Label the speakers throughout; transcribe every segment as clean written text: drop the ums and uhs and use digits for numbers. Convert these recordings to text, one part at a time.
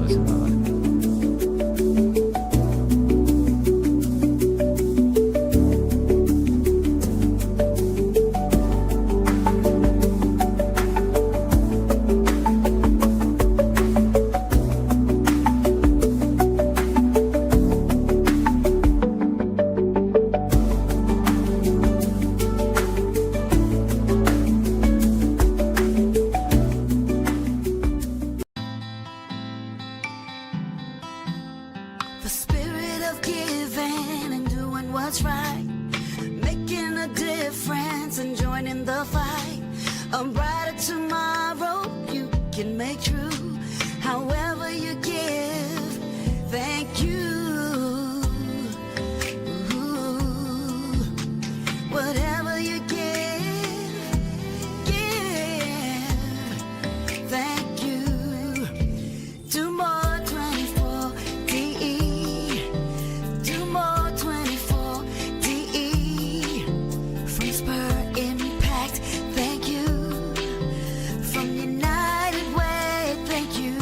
Speaker 1: listen, brother.
Speaker 2: The spirit of giving and doing what's right, making a difference and joining the fight. A brighter tomorrow you can make true. However you give, thank you. Ooh, whatever you give, thank you. Do more 24 DE. Do more 24 DE. From Spur Impact, thank you. From United Way, thank you.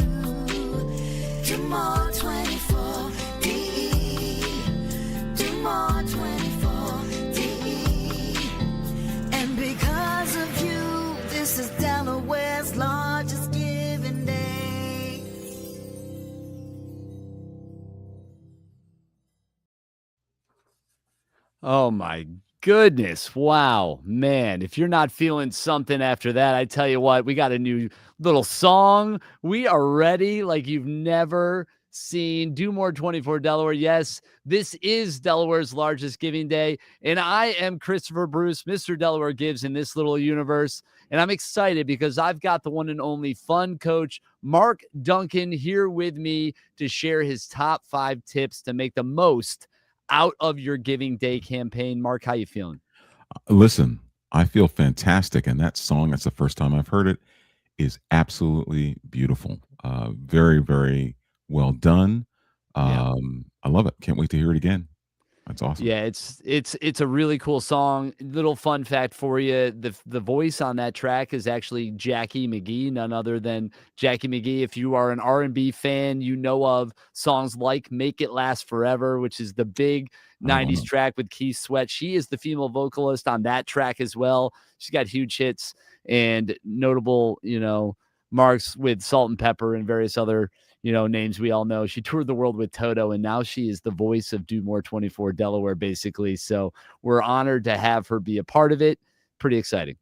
Speaker 2: Do more 24 DE. Do more 24 DE. And because of you, this is Delaware's largest giving day.
Speaker 1: Oh my goodness. Wow, man. If you're not feeling something after that, I tell you what, we got a new little song. We are ready like you've never seen. Do More 24 Delaware. Yes, this is Delaware's largest giving day. And I am Christopher Bruce, Mr. Delaware Gives in this little universe. And I'm excited because I've got the one and only fun coach, Mark Duncan, here with me to share his top 5 tips to make the most out of your Giving Day campaign. Mark, how you feeling?
Speaker 3: Listen, I feel fantastic, and that song, that's the first time I've heard it, is absolutely beautiful. Very, very well done.
Speaker 1: Yeah.
Speaker 3: I love it. Can't wait to hear it again. That's awesome.
Speaker 1: Yeah, it's a really cool song. Little fun fact for you: the voice on that track is actually Jackie McGee, none other than Jackie McGee. If you are an R&B fan, you know of songs like "Make It Last Forever," which is the big
Speaker 3: Oh, wow.
Speaker 1: '90s track with Keith Sweat. She is the female vocalist on that track as well. She's got huge hits and notable, marks with Salt and Pepper and various other names we all know. She toured the world with Toto, and now she is the voice of Do More 24 Delaware, basically. So we're honored to have her be a part of it. Pretty exciting.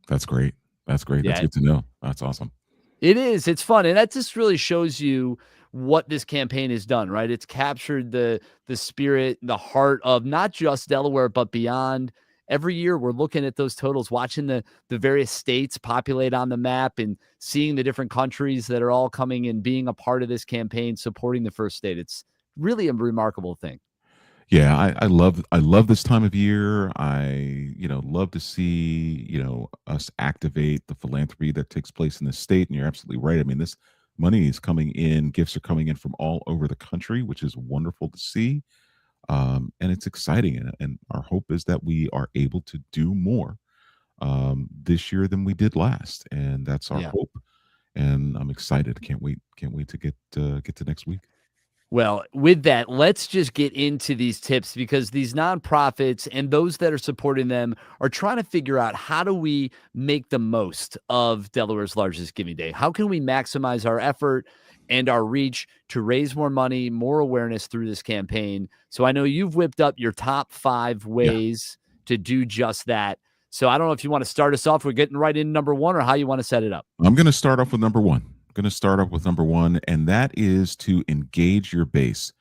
Speaker 3: That's great. That's great. That's
Speaker 1: Yeah,
Speaker 3: good to know. That's awesome.
Speaker 1: it is. It's fun. And that just really shows you what this campaign has done, right? It's captured the spirit, the heart of not just Delaware, but beyond. Every year we're looking at those totals, watching the various states populate on the map and seeing the different countries that are all coming and being a part of this campaign, supporting the first state. It's really a remarkable thing.
Speaker 3: Yeah, I love this time of year. I love to see us activate the philanthropy that takes place in the state. And you're absolutely right. I mean, this money is coming in, gifts are coming in from all over the country, which is wonderful to see. And it's exciting. And our hope is that we are able to do more this year than we did last, and that's our
Speaker 1: Yeah.
Speaker 3: hope. And I'm excited. Can't wait to get to next week.
Speaker 1: Well, with that, let's just get into these tips because these nonprofits and those that are supporting them are trying to figure out how do we make the most of Delaware's largest giving day? How can we maximize our effort and our reach to raise more money, more awareness through this campaign? So I know you've whipped up your top 5
Speaker 3: Yeah.
Speaker 1: ways to do just that. So I don't know if you want to start us off with getting right in number 1 or how you want to set it up.
Speaker 3: I'm going to start off with number one. I'm going to start off with number one, and that is to engage your base.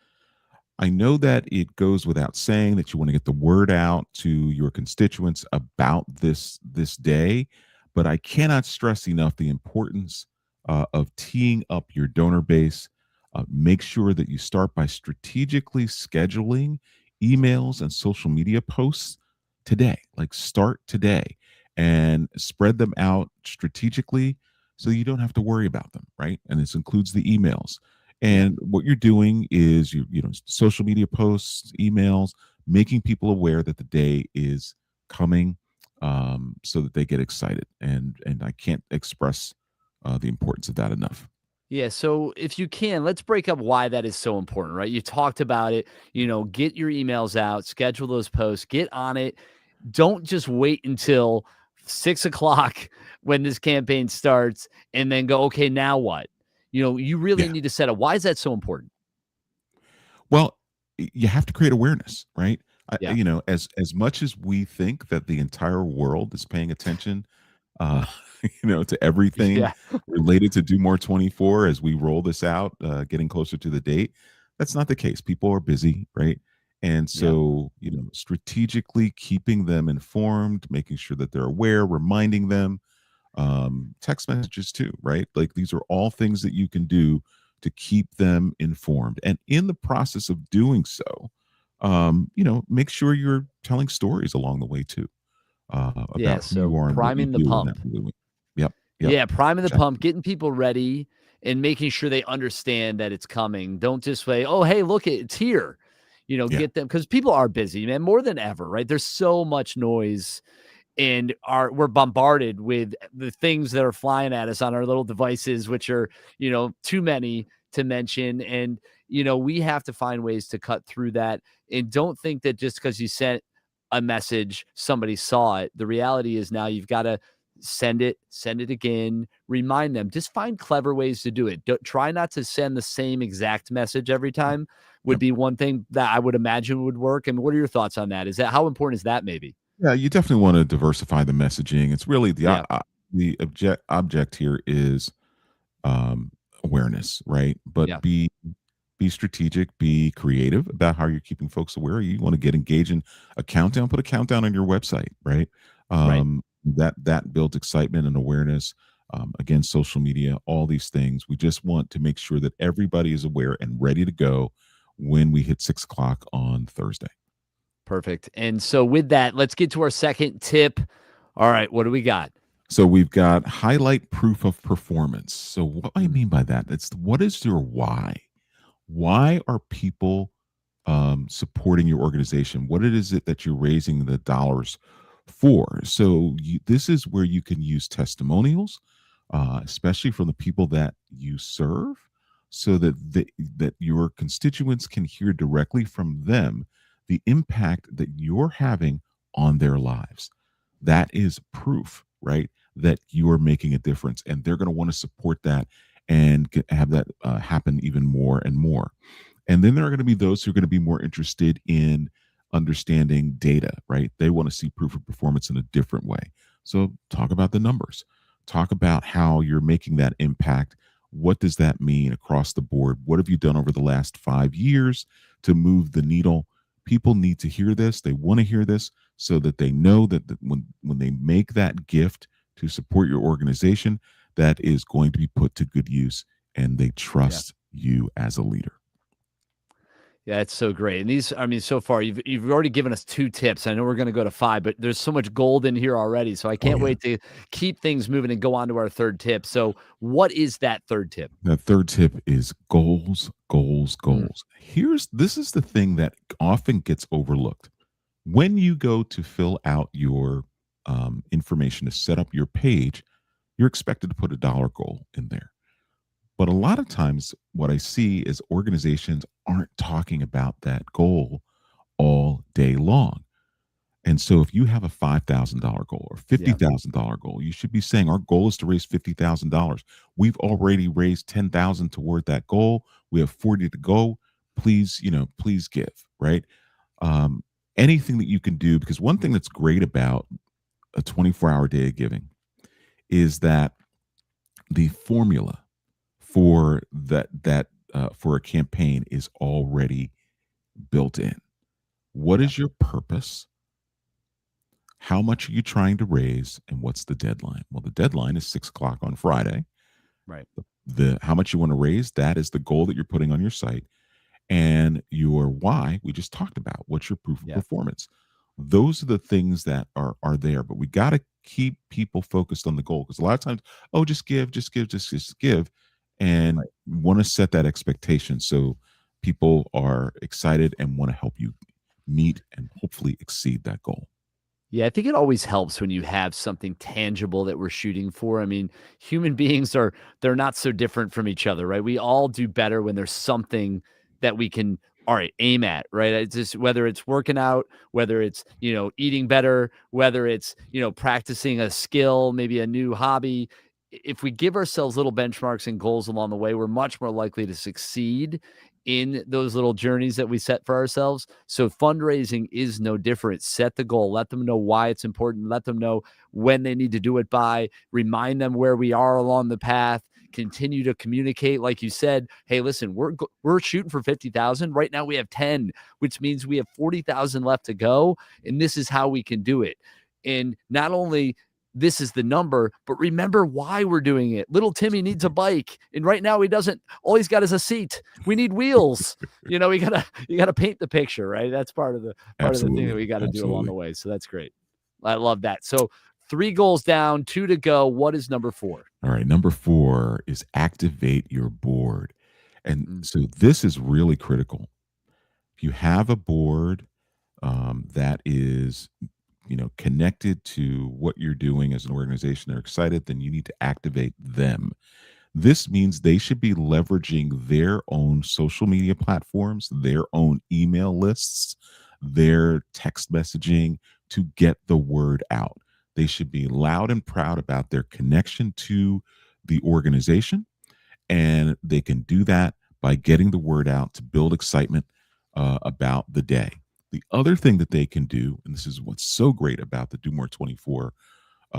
Speaker 3: I know that it goes without saying that you want to get the word out to your constituents about this day, but I cannot stress enough the importance of teeing up your donor base. Make sure that you start by strategically scheduling emails and social media posts today. Like start today and spread them out strategically so you don't have to worry about them, right? And this includes the emails. And what you're doing is social media posts, emails, making people aware that the day is coming, so that they get excited. And I can't express the importance of that enough.
Speaker 1: Yeah, so if you can, let's break up why that is so important, right? You talked about it, get your emails out, schedule those posts, get on it. Don't just wait until 6 o'clock when this campaign starts and then go, okay, now what? You really
Speaker 3: Yeah.
Speaker 1: need to set up. Why is that so important?
Speaker 3: Well, you have to create awareness, right?
Speaker 1: Yeah.
Speaker 3: As much as we think that the entire world is paying attention, uh, to everything
Speaker 1: Yeah.
Speaker 3: related to Do More 24 as we roll this out, getting closer to the date, that's not the case. People are busy, right? And
Speaker 1: Yeah.
Speaker 3: so, strategically keeping them informed, making sure that they're aware, reminding them, text messages too, right? Like these are all things that you can do to keep them informed. And in the process of doing so, make sure you're telling stories along the way too,
Speaker 1: Yeah.
Speaker 3: about who you
Speaker 1: So
Speaker 3: are and what you
Speaker 1: priming the
Speaker 3: do in that
Speaker 1: pump.
Speaker 3: movie. Yep, yep.
Speaker 1: Yeah, priming the
Speaker 3: Check.
Speaker 1: pump, getting people ready and making sure they understand that it's coming. Don't just say, "Oh, hey, look, it's here."
Speaker 3: Yeah,
Speaker 1: Get them because people are busy, man, more than ever, right? There's so much noise and we're bombarded with the things that are flying at us on our little devices, which are, too many to mention. And, we have to find ways to cut through that. And don't think that just because you sent a message, somebody saw it. The reality is now you've got to send it again, remind them, just find clever ways to do it. Don't, try not to send the same exact message every time would
Speaker 3: yep.
Speaker 1: be one thing that I would imagine would work. And what are your thoughts on that? Is that how important is that maybe?
Speaker 3: Yeah, you definitely want to diversify the messaging. It's really
Speaker 1: Yeah.
Speaker 3: the object here is um, awareness, right? But
Speaker 1: Yeah.
Speaker 3: be strategic, be creative about how you're keeping folks aware. You want to get engaged in a countdown, put a countdown on your website, right?
Speaker 1: Right.
Speaker 3: That builds excitement and awareness. Again, social media, all these things. We just want to make sure that everybody is aware and ready to go when we hit 6 o'clock on Thursday.
Speaker 1: Perfect. And so with that, let's get to our second tip. All right, what do we got?
Speaker 3: So we've got highlight proof of performance. So what I
Speaker 1: Mm,
Speaker 3: mean by that, it's what is your why? Why are people supporting your organization? What it is it that you're raising the dollars for? So this is where you can use testimonials, especially from the people that you serve, so that that your constituents can hear directly from them the impact that you're having on their lives. That is proof, right? That you are making a difference, and they're going to want to support that and have that happen even more and more. And then there are going to be those who are going to be more interested in understanding data, right? They want to see proof of performance in a different way. So talk about the numbers, talk about how you're making that impact. What does that mean across the board? What have you done over the last 5 years to move the needle? People need to hear this. They want to hear this so that they know that when they make that gift to support your organization, that is going to be put to good use and they
Speaker 1: yeah.
Speaker 3: trust you as a leader.
Speaker 1: Yeah, it's so great. And these, I mean, so far you've already given us two tips. I know we're going to go to five, but there's so much gold in here already. So I
Speaker 3: Oh
Speaker 1: can't
Speaker 3: yeah.
Speaker 1: wait to keep things moving and go on to our third tip. So what is that third tip?
Speaker 3: The third tip is goals, goals,
Speaker 1: Mm,
Speaker 3: goals. This is the thing that often gets overlooked. When you go to fill out your information to set up your page, you're expected to put a dollar goal in there. But a lot of times, what I see is organizations aren't talking about that goal all day long. And so if you have a $5,000 goal or
Speaker 1: yeah.
Speaker 3: $50,000 goal, you should be saying our goal is to raise $50,000. We've already raised 10,000 toward that goal. We have 40 to go. Please, please give, right? Um, Anything that you can do, because one thing that's great about a 24-hour day of giving is that the formula for for a campaign is already built in. What
Speaker 1: Yeah.
Speaker 3: is your purpose? How much are you trying to raise, and what's the deadline? Well, the deadline is 6 o'clock on Friday.
Speaker 1: Right.
Speaker 3: The how much you want to raise, that is the goal that you're putting on your site. And your why, we just talked about. What's your proof of
Speaker 1: Yeah.
Speaker 3: performance? Those are the things that are there, but we got to keep people focused on the goal, because a lot of times, oh, just give, just give, just give, and
Speaker 1: Right.
Speaker 3: want to set that expectation so people are excited and want to help you meet and hopefully exceed that goal.
Speaker 1: Yeah, I think it always helps when you have something tangible that we're shooting for. I mean, human beings are they're not so different from each other, right? We all do better when there's something that we can all right, aim at, right? It's just whether it's working out, whether it's, eating better, whether it's, practicing a skill, maybe a new hobby. If we give ourselves little benchmarks and goals along the way, we're much more likely to succeed in those little journeys that we set for ourselves. So fundraising is no different. Set the goal, let them know why it's important, let them know when they need to do it by, remind them where we are along the path, continue to communicate like you said, hey, listen, we're shooting for 50,000. Right now we have 10, which means we have 40,000 left to go, and this is how we can do it. And not only this is the number, but remember why we're doing it. Little Timmy needs a bike, and right now he doesn't. All he's got is a seat. We need wheels. You gotta paint the picture, right? That's part of the thing that
Speaker 3: Absolutely.
Speaker 1: we got to do along
Speaker 3: Absolutely.
Speaker 1: the way. So that's great. I love that. So 3 goals down, 2 to go. What is number 4?
Speaker 3: All right. Number 4 is activate your board. And
Speaker 1: Mm,
Speaker 3: so this is really critical. If you have a board that is connected to what you're doing as an organization, they're excited, then you need to activate them. This means they should be leveraging their own social media platforms, their own email lists, their text messaging to get the word out. They should be loud and proud about their connection to the organization, and they can do that by getting the word out to build excitement about the day. The other thing that they can do, and this is what's so great about the Do More 24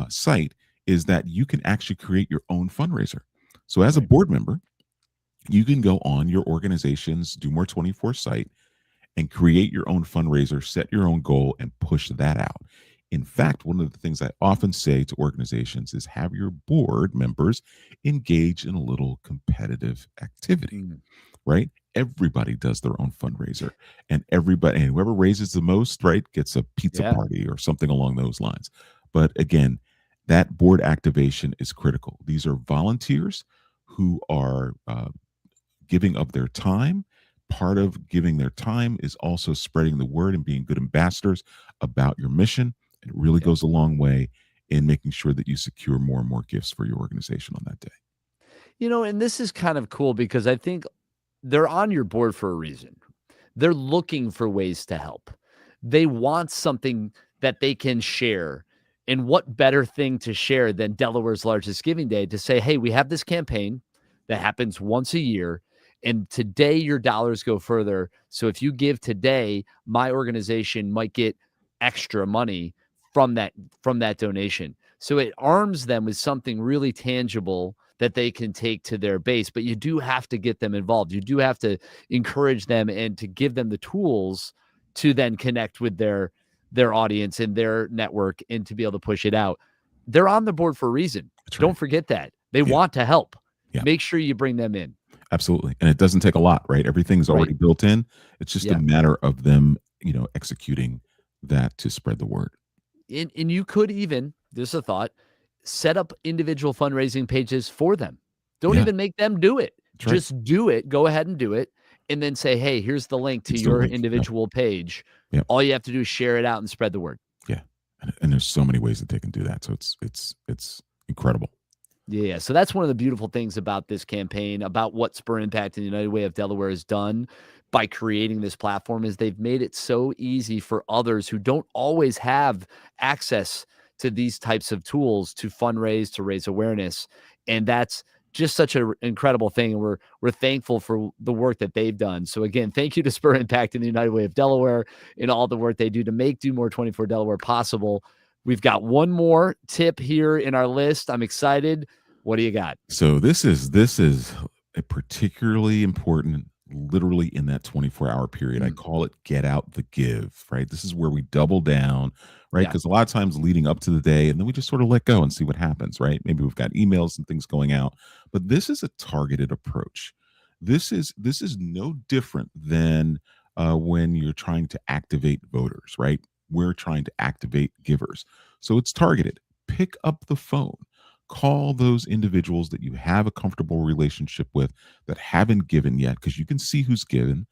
Speaker 3: site, is that you can actually create your own fundraiser. So, as a
Speaker 1: right.
Speaker 3: board member, you can go on your organization's Do More 24 site and create your own fundraiser, set your own goal, and push that out. In fact, one of the things I often say to organizations is have your board members engage in a little competitive activity,
Speaker 1: Mm,
Speaker 3: right? Everybody does their own fundraiser, and whoever raises the most, right, gets a pizza
Speaker 1: yeah.
Speaker 3: party or something along those lines. But again, that board activation is critical. These are volunteers who are giving of their time. Part of giving their time is also spreading the word and being good ambassadors about your mission. It really
Speaker 1: Yep.
Speaker 3: goes a long way in making sure that you secure more and more gifts for your organization on that day.
Speaker 1: And this is kind of cool because I think they're on your board for a reason. They're looking for ways to help. They want something that they can share. And what better thing to share than Delaware's largest giving day to say, hey, we have this campaign that happens once a year. And today your dollars go further. So if you give today, my organization might get extra money from that donation. So it arms them with something really tangible that they can take to their base. But you do have to get them involved. You do have to encourage them and to give them the tools to then connect with their audience and their network and to be able to push it out. They're on the board for a reason.
Speaker 3: That's right.
Speaker 1: Don't forget that. They
Speaker 3: Yeah.
Speaker 1: want to help.
Speaker 3: Yeah.
Speaker 1: Make sure you bring them in.
Speaker 3: Absolutely. And it doesn't take a lot, right? Everything's
Speaker 1: Right.
Speaker 3: already built in. It's just a
Speaker 1: Yeah.
Speaker 3: matter of them, executing that to spread the word.
Speaker 1: And you could even, this is a thought, set up individual fundraising pages for them. Don't
Speaker 3: Yeah,
Speaker 1: even make them do it.
Speaker 3: that's right.
Speaker 1: Just do it. Go ahead and do it. And then say, hey, here's the link to
Speaker 3: It's the
Speaker 1: your
Speaker 3: link. Yep.
Speaker 1: individual page.
Speaker 3: Yep.
Speaker 1: All you have to do is share it out and spread the word.
Speaker 3: Yeah. And there's so many ways that they can do that. So it's incredible.
Speaker 1: Yeah. So that's one of the beautiful things about this campaign, about what Spur Impact and United Way of Delaware has done by creating this platform is they've made it so easy for others who don't always have access to these types of tools to fundraise, to raise awareness. And that's just such an incredible thing. And we're thankful for the work that they've done. So again, thank you to Spur Impact and the United Way of Delaware and all the work they do to make Do More 24 Delaware possible. We've got one more tip here in our list. I'm excited. What do you got?
Speaker 3: So this is a particularly important, literally in that 24-hour period. I
Speaker 1: Mm,
Speaker 3: call it get out the give, right? This is where we double down, right?
Speaker 1: yeah.
Speaker 3: Because a lot of times leading up to the day, and then we just sort of let go and see what happens, right? Maybe we've got emails and things going out, but this is a targeted approach. This is no different than when you're trying to activate voters, right? We're trying to activate givers. So it's targeted. Pick up the phone, call those individuals that you have a comfortable relationship with that haven't given yet, because you can see who's given,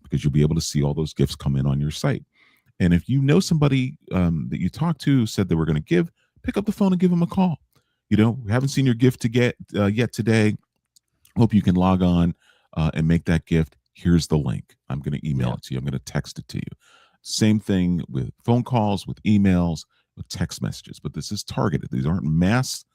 Speaker 3: because you'll be able to see all those gifts come in on your site. And if you know somebody that you talked to said they were going to give, pick up the phone and give them a call. We haven't seen your gift to get yet today. Hope you can log on and make that gift. Here's the link. I'm going to email it to you. I'm going to text it to you. Same thing with phone calls, with emails, with text messages. But this is targeted. These aren't mass,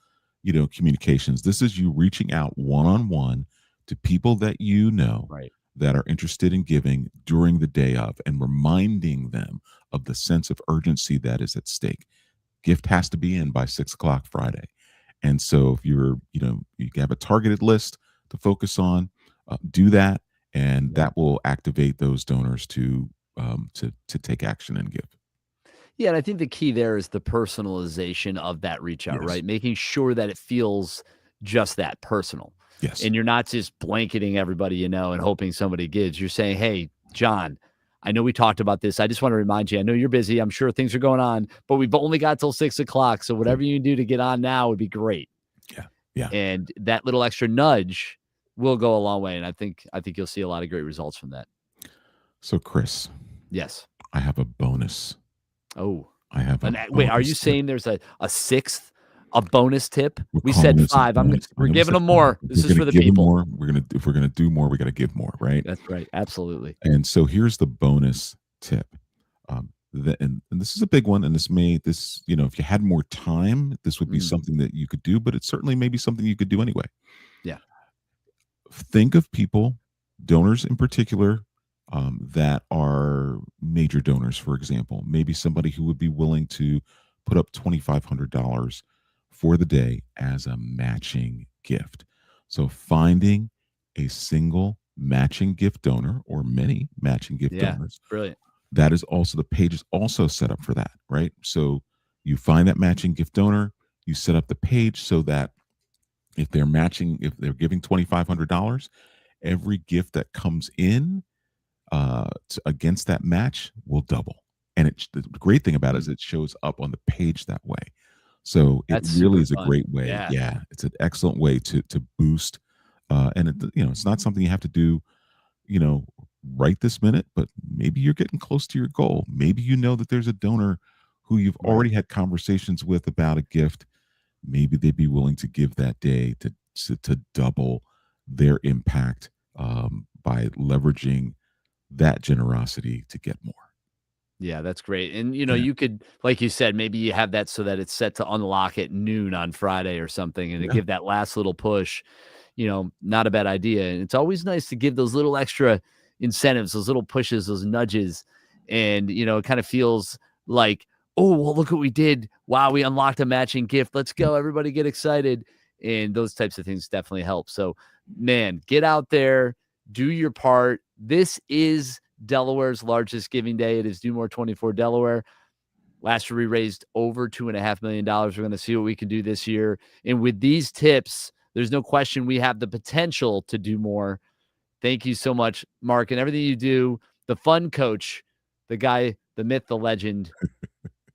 Speaker 3: communications. This is you reaching out one-on-one to people that you know
Speaker 1: Right.
Speaker 3: that are interested in giving during the day of, and reminding them of the sense of urgency that is at stake. Gift has to be in by 6 o'clock Friday. And so if you have a targeted list to focus on, do that, and that will activate those donors to take action and give.
Speaker 1: Yeah, and I think the key there is the personalization of that reach out,
Speaker 3: Yes.
Speaker 1: right? Making sure that it feels just that personal.
Speaker 3: Yes.
Speaker 1: And you're not just blanketing everybody, and hoping somebody gives. You're saying, hey, John, I know we talked about this. I just want to remind you, I know you're busy. I'm sure things are going on, but we've only got till 6 o'clock. So whatever you can do to get on now would be great.
Speaker 3: Yeah.
Speaker 1: And that little extra nudge will go a long way. And I think you'll see a lot of great results from that.
Speaker 3: So, Chris.
Speaker 1: Yes.
Speaker 3: I have a bonus.
Speaker 1: Oh.
Speaker 3: I have a
Speaker 1: wait, are you saying there's a sixth, a bonus tip? We said 5. We're giving them more. This is for the people.
Speaker 3: More. If we're gonna do more, we got to give more, right?
Speaker 1: That's right. Absolutely.
Speaker 3: And so here's the bonus tip. And this is a big one. And if you had more time, this would be something that you could do, but it's certainly maybe something you could do anyway.
Speaker 1: Yeah.
Speaker 3: Think of people, donors in particular, that are major donors, for example. Maybe somebody who would be willing to put up $2,500 for the day as a matching gift. So finding a single matching gift donor or many matching gift donors.
Speaker 1: Brilliant.
Speaker 3: That is also, the page is also set up for that, right? So you find that matching gift donor, you set up the page so that if they're giving $2,500, every gift that comes in against that match will double. And the great thing about it is it shows up on the page that way. So it really is a great way. Yeah. It's an excellent way to boost. And it's not something you have to do, right this minute, but maybe you're getting close to your goal. Maybe you know that there's a donor who you've already had conversations with about a gift. Maybe they'd be willing to give that day to double their impact by leveraging that generosity to get more.
Speaker 1: Yeah, that's great. And, you could, like you said, maybe you have that so that it's set to unlock at noon on Friday or something, and to give that last little push, not a bad idea. And it's always nice to give those little extra incentives, those little pushes, those nudges. And, it kind of feels like, oh, well, look what we did. Wow, we unlocked a matching gift. Let's go. Everybody get excited. And those types of things definitely help. So, man, get out there, do your part. This is Delaware's largest giving day. It is Do More 24 Delaware. Last year, we raised over $2.5 million. We're going to see what we can do this year. And with these tips, there's no question we have the potential to do more. Thank you so much, Mark, and everything you do. The fun coach, the guy, the myth, the legend,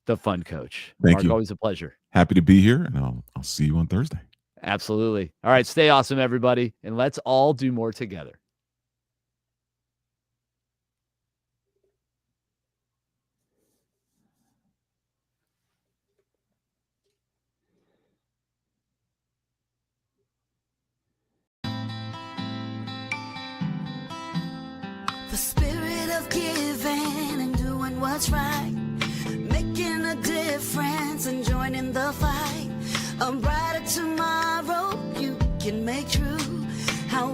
Speaker 1: the fun coach.
Speaker 3: Thank
Speaker 1: Mark,
Speaker 3: you.
Speaker 1: always a pleasure.
Speaker 3: Happy to be here, and I'll see you on Thursday.
Speaker 1: Absolutely. All right, stay awesome, everybody, and let's all do more together.
Speaker 2: The spirit of giving and doing what's right, making a difference and joining the fight. A brighter tomorrow you can make true. How